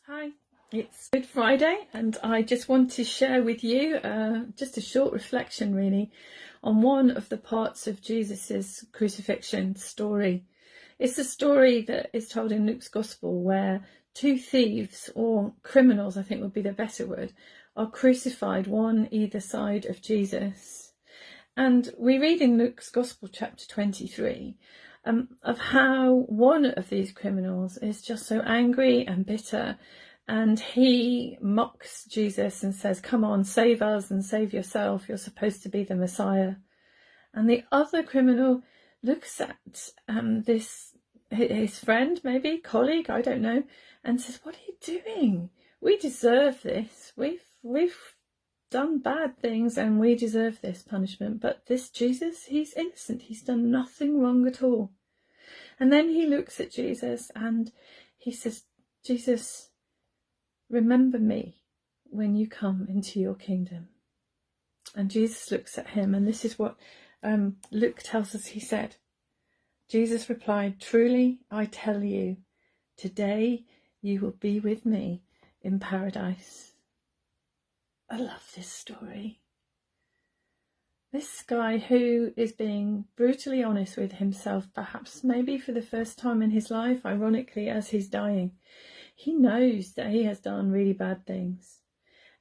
Hi, it's Good Friday, and I just want to share with you just a short reflection, really, on one of the parts of Jesus's crucifixion story. It's a story that is told in Luke's Gospel where two thieves, or criminals, I think would be the better word, are crucified, one either side of Jesus. And we read in Luke's Gospel, chapter 23, of how one of these criminals is just so angry and bitter, and he mocks Jesus and says, "Come on, save us and save yourself. You're supposed to be the Messiah." And the other criminal looks at his friend, maybe colleague, I don't know, and says, "What are you doing? We deserve this. We've done bad things and we deserve this punishment. But this Jesus, he's innocent. He's done nothing wrong at all." And then he looks at Jesus and he says, "Jesus, remember me when you come into your kingdom." And Jesus looks at him, and this is what Luke tells us he said. Jesus replied, "Truly, I tell you, today you will be with me in paradise." I love this story. This guy who is being brutally honest with himself, perhaps maybe for the first time in his life, ironically, as he's dying. He knows that he has done really bad things.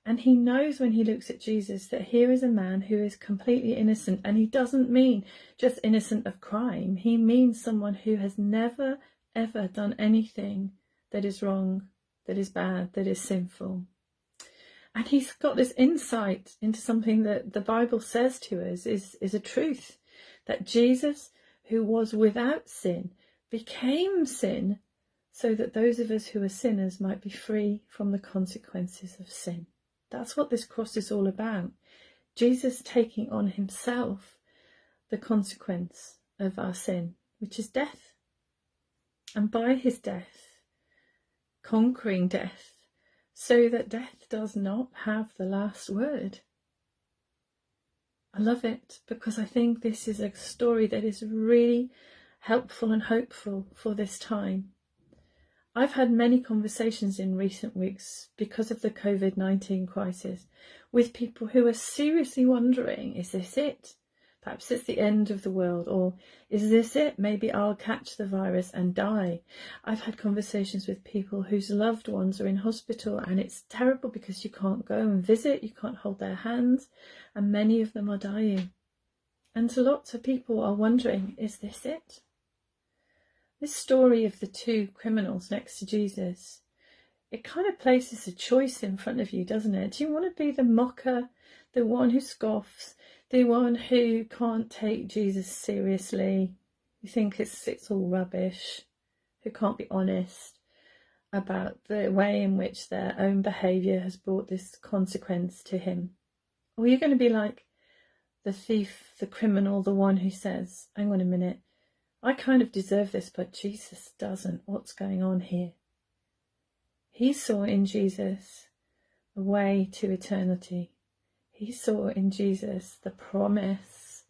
And he knows when he looks at Jesus that here is a man who is completely innocent. And he doesn't mean just innocent of crime. He means someone who has never, ever done anything that is wrong, that is bad, that is sinful. And he's got this insight into something that the Bible says to us is a truth. That Jesus, who was without sin, became sin so that those of us who are sinners might be free from the consequences of sin. That's what this cross is all about. Jesus taking on himself the consequence of our sin, which is death. And by his death, conquering death, so that death does not have the last word. I love it because I think this is a story that is really helpful and hopeful for this time. I've had many conversations in recent weeks because of the COVID-19 crisis with people who are seriously wondering, is this it? Perhaps it's the end of the world, or is this it? Maybe I'll catch the virus and die. I've had conversations with people whose loved ones are in hospital, and it's terrible because you can't go and visit, you can't hold their hands, and many of them are dying. And lots of people are wondering, is this it? This story of the two criminals next to Jesus, it kind of places a choice in front of you, doesn't it? Do you want to be the mocker, the one who scoffs, the one who can't take Jesus seriously, who think it's all rubbish, who can't be honest about the way in which their own behaviour has brought this consequence to him? Or are you going to be like the thief, the criminal, the one who says, hang on a minute, I kind of deserve this, but Jesus doesn't. What's going on here? He saw in Jesus a way to eternity. He saw in Jesus the promise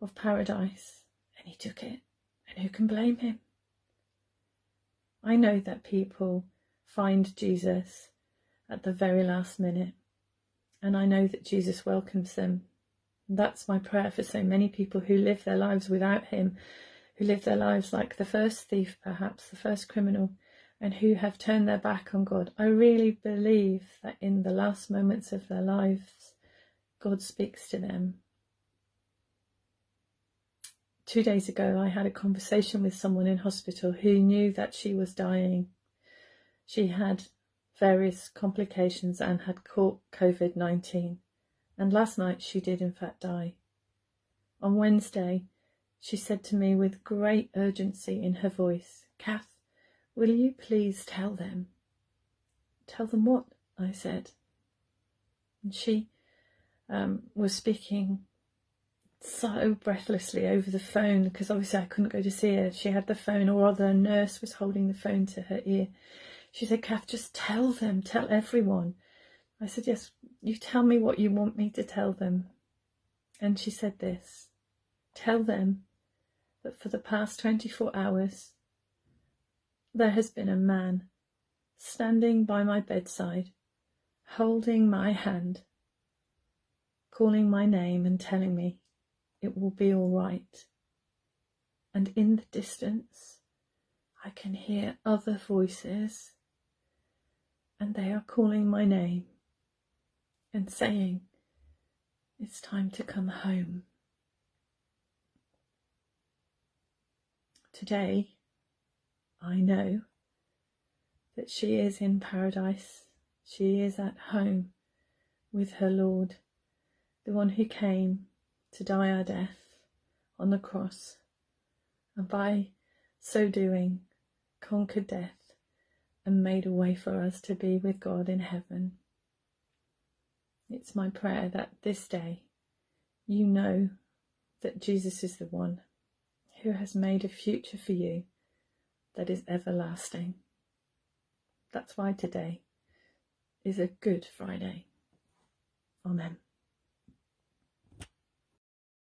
of paradise, and he took it. And who can blame him? I know that people find Jesus at the very last minute, and I know that Jesus welcomes them. And that's my prayer for so many people who live their lives without him, who live their lives like the first thief, perhaps, the first criminal, and who have turned their back on God. I really believe that in the last moments of their lives, God speaks to them. 2 days ago, I had a conversation with someone in hospital who knew that she was dying. She had various complications and had caught COVID-19. And last night she did in fact die. On Wednesday, she said to me with great urgency in her voice, "Kath, will you please tell them?" "Tell them what?" I said. And she was speaking so breathlessly over the phone, because obviously I couldn't go to see her. She had the phone, or rather a nurse was holding the phone to her ear. She said, "Kath, just tell them, tell everyone." I said, "Yes, you tell me what you want me to tell them." And she said this, "Tell them that for the past 24 hours, there has been a man standing by my bedside, holding my hand, calling my name and telling me it will be all right. And in the distance, I can hear other voices, and they are calling my name and saying, it's time to come home. Today, I know that she is in paradise. She is at home with her Lord, the one who came to die our death on the cross, and by so doing conquered death and made a way for us to be with God in heaven. It's my prayer that this day you know that Jesus is the one who has made a future for you that is everlasting. That's why today is a Good Friday. Amen.